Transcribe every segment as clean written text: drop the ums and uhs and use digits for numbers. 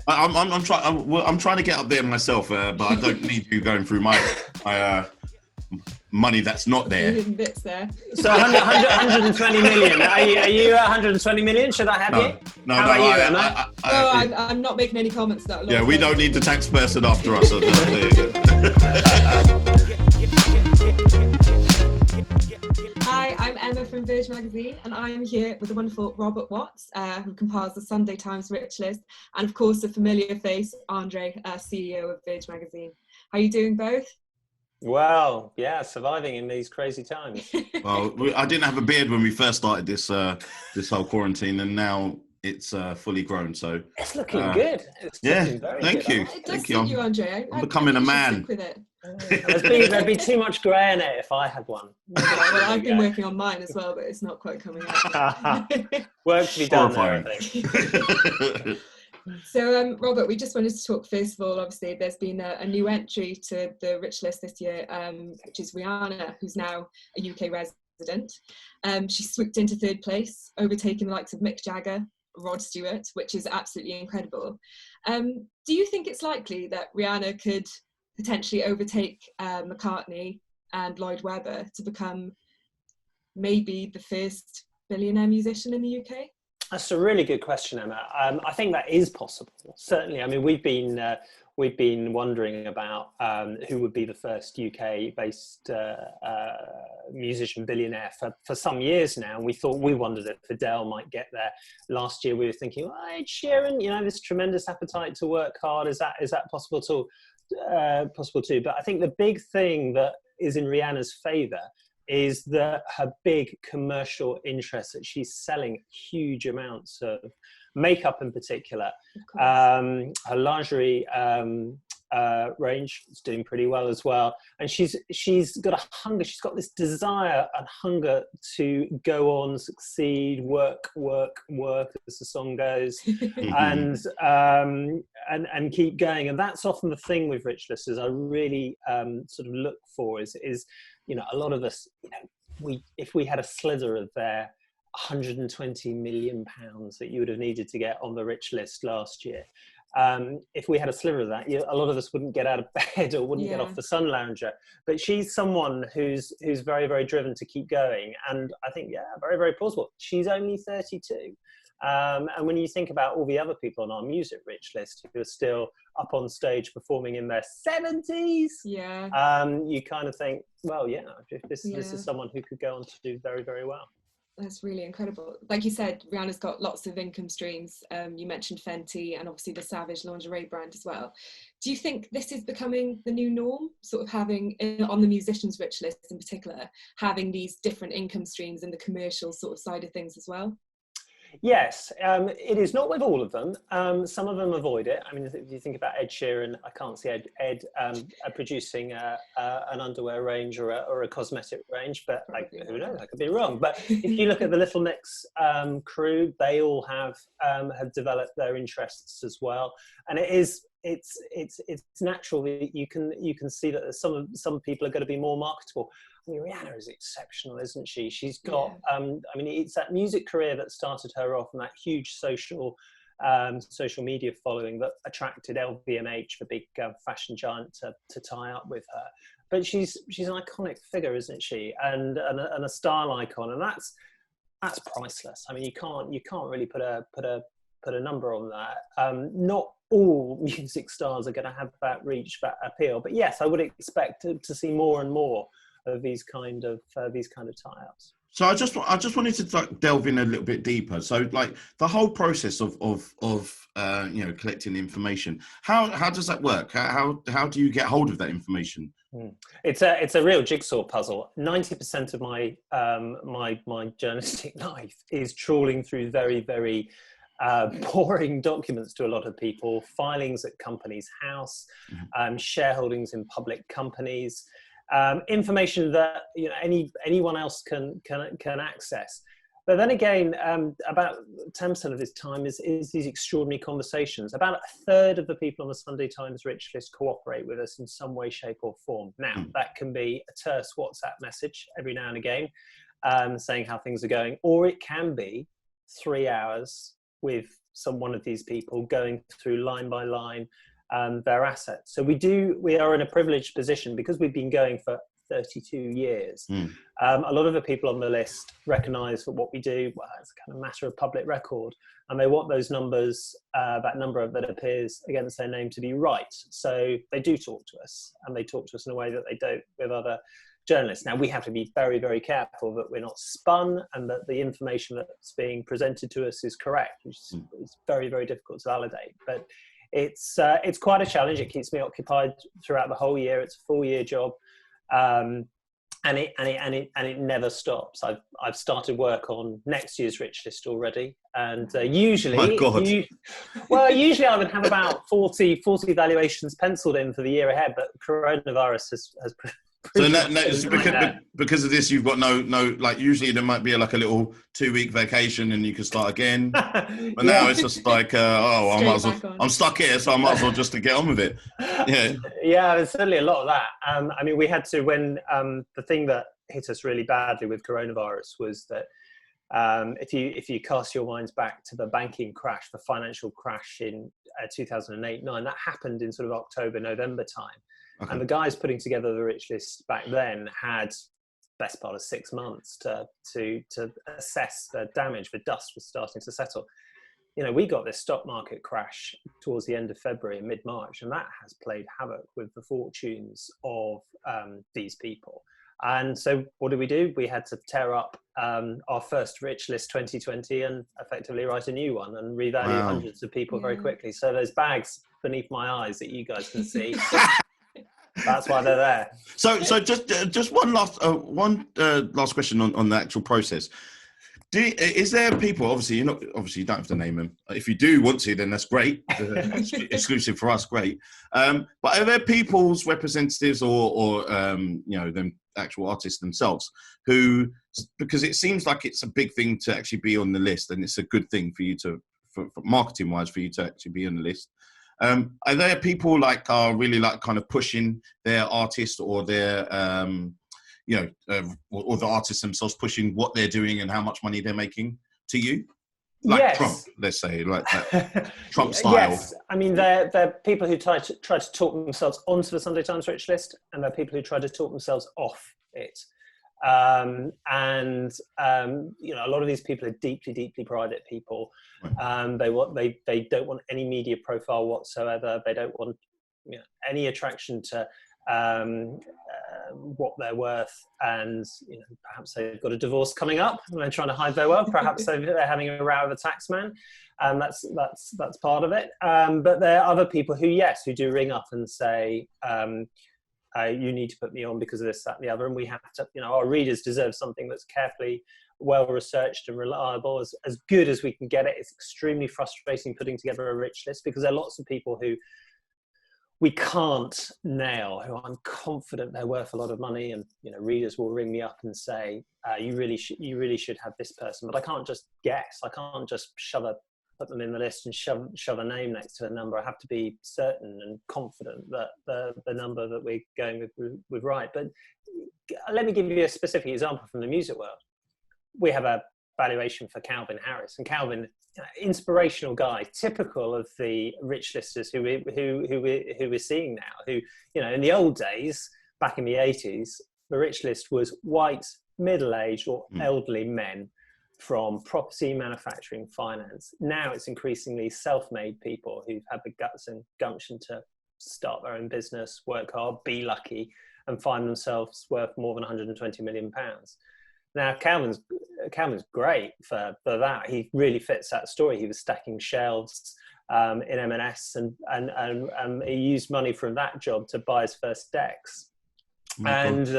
I'm trying to get up there myself, but I don't need you going through my money that's not there. Hidden bits there. So 120 million. Are you at 120 million? Should I have you? No, How about you, Emma? I'm not making any comments that. Yeah, we don't need the tax person after us. Hi, I'm Emma from Verge Magazine, and I'm here with the wonderful Robert Watts, who compiles the Sunday Times Rich List, and of course the familiar face, Andre, CEO of Verge Magazine. How are you doing both? Well, yeah, surviving in these crazy times. Well, I didn't have a beard when we first started this whole quarantine, and now it's fully grown. So it's looking good. It's looking very good. You. It does suit you, Andre. I'm becoming a man. Stick with it. There'd be too much grey in it if I had one. Well, I've been working on mine as well, but it's not quite coming out. Work to be done there, I think. So, Robert, we just wanted to talk, first of all, obviously, there's been a new entry to the Rich List this year, which is Rihanna, who's now a UK resident. She swooped into third place, overtaking the likes of Mick Jagger, Rod Stewart, which is absolutely incredible. Do you think it's likely that Rihanna could potentially overtake McCartney and Lloyd Webber to become maybe the first billionaire musician in the UK? That's a really good question, Emma. I think that is possible. Certainly. I mean, we've been wondering about who would be the first UK-based musician billionaire for some years now. And we wondered if Adele might get there. Last year, we were thinking, well, Ed Sheeran, this tremendous appetite to work hard. Is that possible too? Possible too. But I think the big thing that is in Rihanna's favour is her big commercial interest, that she's selling huge amounts of makeup in particular. Her lingerie range is doing pretty well as well. And she's got a hunger, she's got this desire and hunger to go on, succeed, work, as the song goes, and keep going. And that's often the thing with Rich Listers I really sort of look for is a lot of us, if we had a slither of their 120 million pounds that you would have needed to get on the Rich List last year, if we had a sliver of that, a lot of us wouldn't get out of bed or wouldn't get off the sun lounger. But she's someone who's very, very driven to keep going. And I think, very, very plausible. She's only 32. And when you think about all the other people on our music Rich List who are still up on stage performing in their 70s, you kind of think, well, this is someone who could go on to do very, very well. That's really incredible. Like you said, Rihanna's got lots of income streams. You mentioned Fenty and obviously the Savage lingerie brand as well. Do you think this is becoming the new norm, sort of having, on the musicians Rich List in particular, having these different income streams and the commercial sort of side of things as well? Yes, it is not with all of them. Some of them avoid it. I mean, if you think about Ed Sheeran, I can't see Ed producing an underwear range or a cosmetic range, but who knows? I could be wrong. But if you look at the Little Mix crew, they all have developed their interests as well, and it's natural that you can see that some people are going to be more marketable. I mean, Rihanna is exceptional, isn't she? She's got, it's that music career that started her off, and that huge social media following that attracted LVMH, the big fashion giant, to tie up with her. But she's an iconic figure, isn't she? And a style icon, and that's priceless. I mean, you can't really put a number on that. Not all music stars are going to have that reach, that appeal. But yes, I would expect to see more and more of these kind of tie-ups. So I just wanted to delve in a little bit deeper. So like the whole process of collecting information, how does that work? How do you get hold of that information? It's a real jigsaw puzzle. 90% of my journalistic life is trawling through very, very boring documents to a lot of people, filings at companies' house, shareholdings in public companies, information that anyone else can access. But then again, about 10% of this time is these extraordinary conversations. About a third of the people on the Sunday Times Rich List cooperate with us in some way, shape or form. Now, that can be a terse WhatsApp message every now and again, saying how things are going, or it can be 3 hours with one of these people, going through line by line their assets. So we are in a privileged position because we've been going for 32 years. A lot of the people on the list recognise that what we do, well, it's a kind of matter of public record, and they want those numbers, that number that appears against their name, to be right. So they do talk to us, and they talk to us in a way that they don't with other journalists. Now, we have to be very, very careful that we're not spun and that the information that's being presented to us is correct, which is very, very difficult to validate. But it's quite a challenge. It keeps me occupied throughout the whole year. It's a 4-year job. And it never stops. I've started work on next year's Rich List already, and usually I would have about 40 valuations penciled in for the year ahead, but coronavirus has so because of this, you've got no like, usually there might be like a little 2-week vacation and you can start again, but now it's just like I'm stuck here, so I might as well just to get on with it. There's certainly a lot of that. I mean, we had to, when the thing that hit us really badly with coronavirus was that if you cast your minds back to the banking crash, the financial crash in 2008-9, that happened in sort of October, November time. Okay. And the guys putting together the Rich List back then had best part of 6 months to assess the damage. The dust was starting to settle. You know, we got this stock market crash towards the end of February and mid-March, and that has played havoc with the fortunes of these people. And so what did? We had to tear up our first Rich List 2020 and effectively write a new one and revalue hundreds of people very quickly. So those bags beneath my eyes that you guys can see, that's why they're there. So just one last question on the actual process. Is there people, obviously you don't have to name them. If you do want to, then that's great. Exclusive for us, great. But are there people's representatives or them actual artists themselves who, because it seems like it's a big thing to actually be on the list, and it's a good thing for you to, for marketing wise, for you to actually be on the list. Are there people like are really like kind of pushing their artist or their or the artists themselves pushing what they're doing and how much money they're making to you? Like yes. Trump, let's say, like that. Trump style. Yes, I mean, they're people who try to talk themselves onto the Sunday Times Rich List, and they're people who try to talk themselves off it. A lot of these people are deeply, deeply private people. They don't want any media profile whatsoever. They don't want any attraction to what they're worth, and perhaps they've got a divorce coming up and they're trying to hide their wealth. Perhaps they're having a row with a tax man, and that's part of it. But there are other people who do ring up and say, you need to put me on because of this, that, and the other, and we have to. Our readers deserve something that's carefully, well researched and reliable, as good as we can get it. It's extremely frustrating putting together a Rich List because there are lots of people who we can't nail, who I'm confident they're worth a lot of money, and readers will ring me up and say, you really should have this person, but I can't just guess. I can't just put them in the list and shove a name next to a number. I have to be certain and confident that the number that we're going with right. But let me give you a specific example from the music world. We have a valuation for Calvin Harris, and Calvin, inspirational guy, typical of the Rich Listers who we're seeing now. Who, in the old days, back in the 80s, the Rich List was white, middle-aged or elderly men from property, manufacturing, finance. Now it's increasingly self-made people who've had the guts and gumption to start their own business, work hard, be lucky, and find themselves worth more than £120 million. Now, Calvin's great for that. He really fits that story. He was stacking shelves in M&S, and he used money from that job to buy his first decks. It's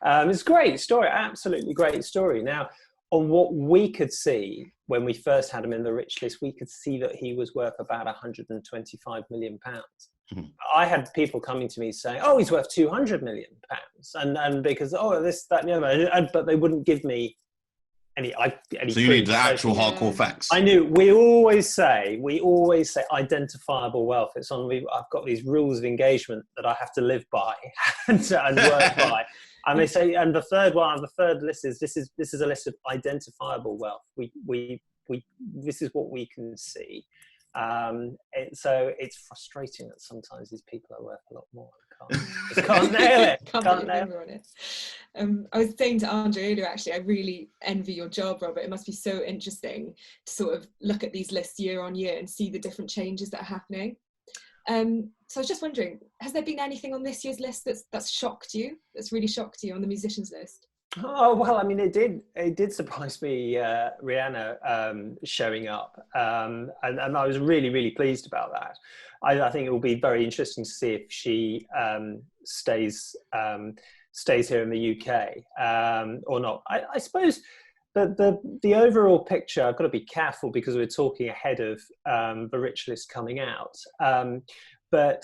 a great story, absolutely great story. Now, on what we could see when we first had him in the Rich List, we could see that he was worth about £125 million. Mm-hmm. I had people coming to me saying, "Oh, he's worth £200 million," and because this, that, and the other, but they wouldn't give me any. So you need the actual hardcore facts. I knew. We always say identifiable wealth. It's on. I've got these rules of engagement that I have to live by and work by. And they say, and the third list is this is a list of identifiable wealth. We this is what we can see. So it's frustrating that sometimes these people are worth a lot more. Just can't nail it. Can't put your finger on it. I was saying to Andre earlier, actually, I really envy your job, Robert. It must be so interesting to sort of look at these lists year on year and see the different changes that are happening. So I was just wondering, has there been anything on this year's list that's shocked you, that's really shocked you on the musicians list? Oh, well, I mean, it did surprise me, Rihanna showing up, and I was really, really pleased about that. I think it will be very interesting to see if she stays here in the UK or not. I suppose the overall picture, I've got to be careful because we're talking ahead of the Rich List coming out, but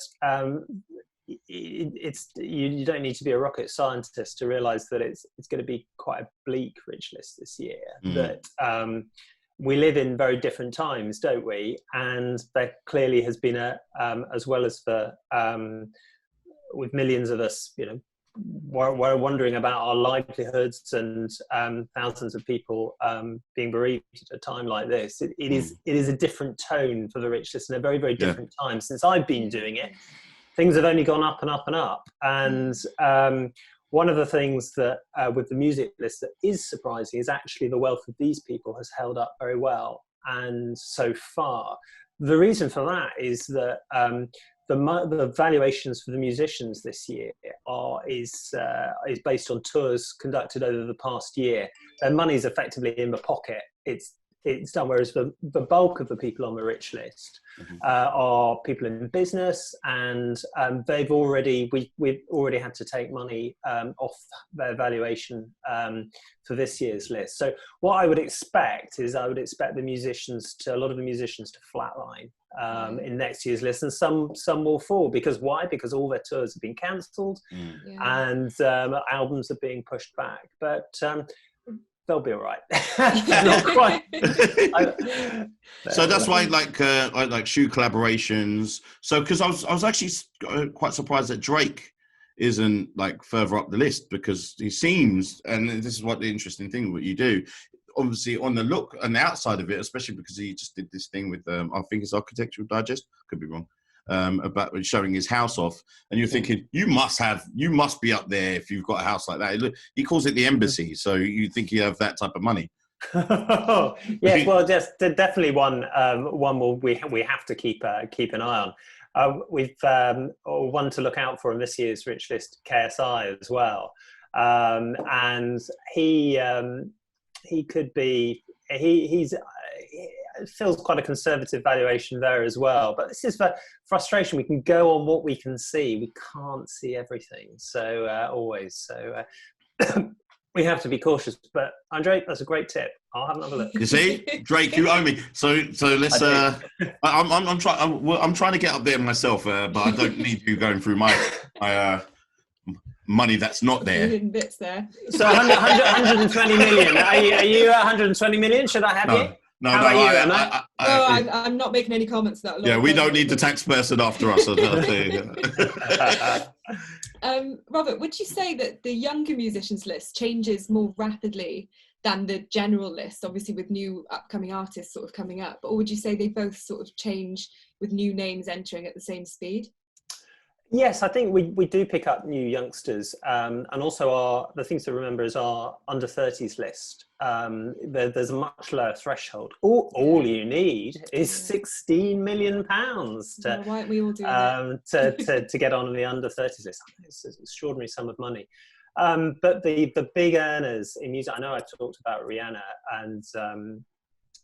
you don't need to be a rocket scientist to realize that it's going to be quite a bleak Rich List this year. That we live in very different times, don't we? And there clearly has been as well as for with millions of us, we're wondering about our livelihoods and thousands of people being bereaved at a time like this. It is a different tone for the Rich List in a very, very different time since I've been doing it. Things have only gone up and up and up. And one of the things that with the music list that is surprising is actually the wealth of these people has held up very well. And so far, the reason for that is that the valuations for the musicians this year is based on tours conducted over the past year. Their money's effectively in the pocket. It's done, whereas the bulk of the people on the Rich List are people in business, and we've already had to take money off their valuation for this year's list. So what I would expect is a lot of the musicians to flatline in next year's list, and some will fall. Because why? Because all their tours have been cancelled and albums are being pushed back. But they'll be all right. Not quite. So that's why I like shoe collaborations. So because I was actually quite surprised that Drake isn't like further up the list, because he seems, and this is what the interesting thing what you do, obviously on the look and the outside of it, especially because he just did this thing with I think it's Architectural Digest, could be wrong, about showing his house off, and you're thinking you must be up there if you've got a house like that. He calls it the embassy, so you think you have that type of money. Yes, well, just definitely one we have to keep an eye on. We've one to look out for in this year's Rich List, KSI as well, and he could be he's. It feels quite a conservative valuation there as well, but this is the frustration. We can go on what we can see. We can't see everything. So we have to be cautious. But Andre, that's a great tip. I'll have another look. You see, Drake, you owe me. So let's. I'm trying to get up there myself, but I don't need you going through my money that's not there. Bits there. So 120 million. Are you at 120 million? Should I have you? No, How about you, Emma? I'm not making any comments that. Yeah, we don't need the tax person after us. Robert, would you say that the younger musicians list changes more rapidly than the general list, obviously with new upcoming artists sort of coming up, or would you say they both sort of change with new names entering at the same speed? Yes, I think we do pick up new youngsters, and also the things to remember is our under 30s list. There's a much lower threshold. All you need is £16 million to why don't we all do that? to get on the under 30s list. I think it's an extraordinary sum of money. But the big earners in music, I know I talked about Rihanna and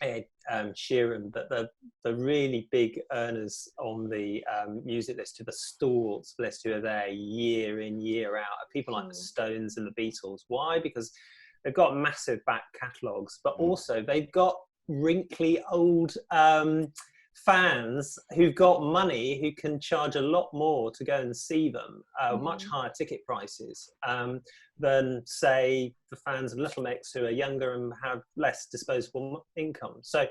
Ed Sheeran, but the really big earners on the music list, to the Stalls list, who are there year in, year out, are people like the Stones and the Beatles. Why? Because they've got massive back catalogues, but also they've got wrinkly old fans who've got money, who can charge a lot more to go and see them, much higher ticket prices than, say, the fans of Little Mix, who are younger and have less disposable income. So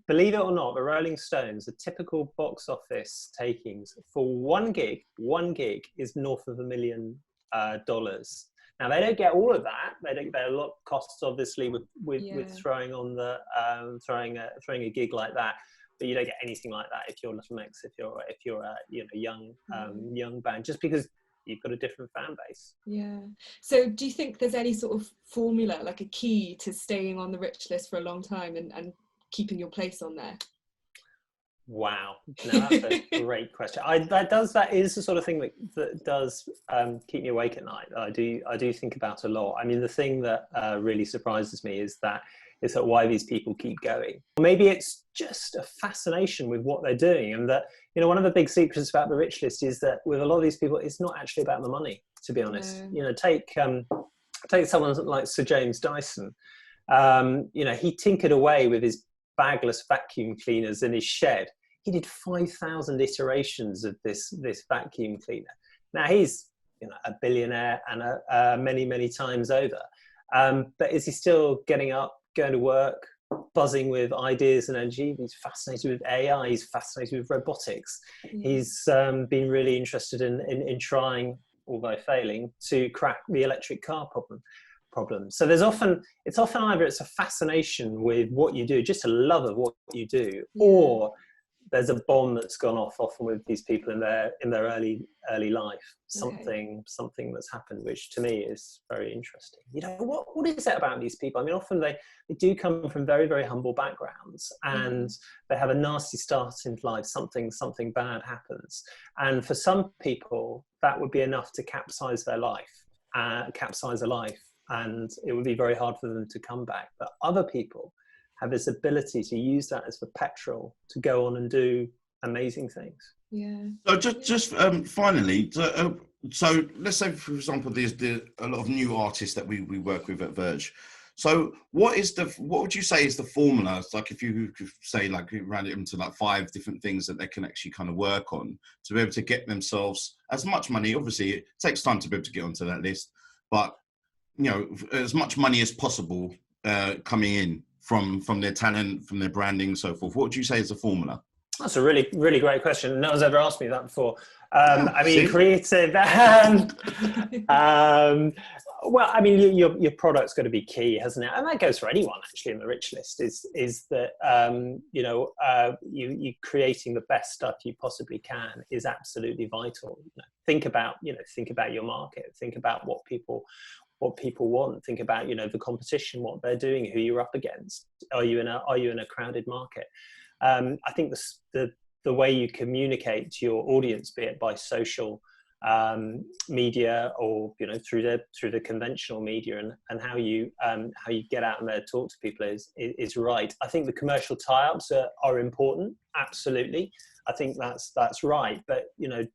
believe it or not, the Rolling Stones, the typical box office takings for one gig is north of $1 million. Now they don't get all of that. They don't get a lot of costs, obviously, with throwing on the throwing a gig like that. But you don't get anything like that if you're Little Mix, if you're a young band, just because you've got a different fan base. Yeah. So do you think there's any sort of formula, like a key to staying on the Rich List for a long time and keeping your place on there? Wow, now that's a great question. That is the sort of thing that does keep me awake at night. I do think about a lot. I mean, the thing that really surprises me is that why these people keep going. Maybe it's just a fascination with what they're doing, and that, you know, one of the big secrets about the Rich List is that with a lot of these people, it's not actually about the money, to be honest. You know, take someone like Sir James Dyson. You know, he tinkered away with his bagless vacuum cleaners in his shed. He did 5,000 iterations of this vacuum cleaner. Now he's, you know, a billionaire and many times over. But is he still getting up, going to work, buzzing with ideas and energy? He's fascinated with AI. He's fascinated with robotics. He's been really interested in trying, although failing, to crack the electric car problem. So it's often either it's a fascination with what you do, just a love of what you do, or there's a bomb that's gone off, often with these people in their early life. Something that's happened, which to me is very interesting. You know, what is it about these people? I mean, often they do come from very, very humble backgrounds, and they have a nasty start in life. Something bad happens, and for some people that would be enough to capsize a life, and it would be very hard for them to come back. But other people have this ability to use that as the petrol to go on and do amazing things. Yeah. So just finally, so let's say, for example, there's a lot of new artists that we work with at Verge. So what would you say is the formula? It's like, if you could say, like, round it into like 5 different things that they can actually kind of work on to be able to get themselves as much money. Obviously, it takes time to be able to get onto that list, but, you know, as much money as possible coming in from their talent, from their branding, and so forth. What would you say is the formula? That's a really, really great question. No one's ever asked me that before. I mean, see? creative. Well, I mean, your product's got to be key, hasn't it? And that goes for anyone actually in the Rich List. Is that you creating the best stuff you possibly can is absolutely vital. You know, think about your market. Think about what people want. Think about, you know, the competition, what they're doing, who you're up against. Are you in a crowded market? I think the way you communicate to your audience, be it by social media or, you know, through the conventional media, and how you get out and there talk to people is right. I think the commercial tie-ups are important. Absolutely, I think that's right. But, you know,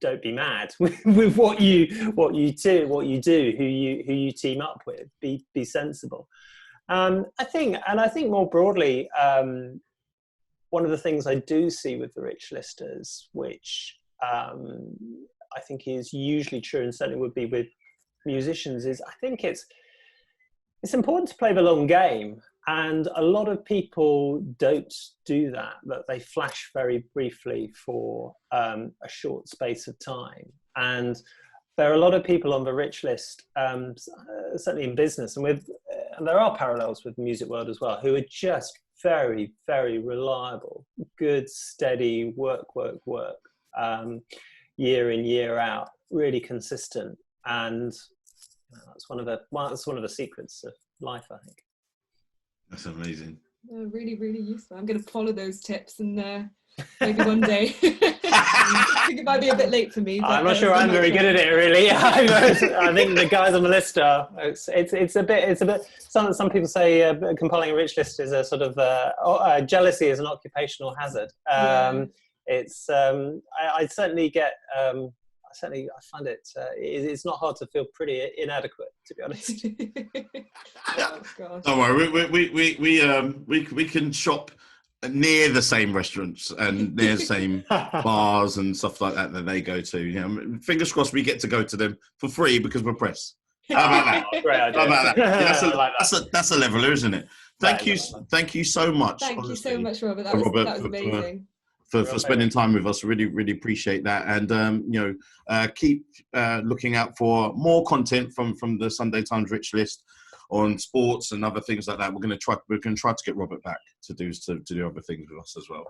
don't be mad with what you do, who you team up with. Be sensible. I think more broadly, one of the things I do see with the Rich Listers, which I think is usually true, and certainly would be with musicians, is I think it's important to play the long game. And a lot of people don't do that they flash very briefly for a short space of time. And there are a lot of people on the Rich List, certainly in business, and there are parallels with the music world as well, who are just very, very reliable, good, steady work, year in, year out, really consistent. And that's one of the secrets of life, I think. That's amazing. Really, really useful. I'm going to follow those tips, and maybe one day. I think it might be a bit late for me. But, I'm not sure I'm very good at it, really. I think the guys on the list are. It's a bit. Some people say compiling a Rich List is a sort of jealousy is an occupational hazard. It's. I certainly get. I find it's not hard to feel pretty inadequate, to be honest. Oh, God. Don't worry, we can shop near the same restaurants and near the same bars and stuff like that they go to. You know, fingers crossed we get to go to them for free because we're press. How about that? Great idea. How about that? Yeah, that's a leveler, isn't it? Thank you so much. Thank you so much, Robert. That was amazing. for spending time with us. Really appreciate that. And keep looking out for more content from the Sunday Times Rich List on sports and other things like that. We're going to try to get Robert back to do other things with us as well.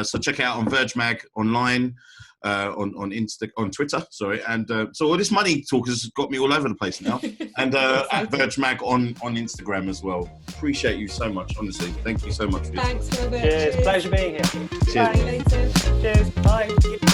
So check it out on Verge Mag online, on Twitter. Sorry, and so all this money talk has got me all over the place now. And at Verge Mag on Instagram as well. Appreciate you so much, honestly. Thank you so much. Thanks, Robert. Cheers. Pleasure being here. Cheers. Bye later. Cheers. Bye.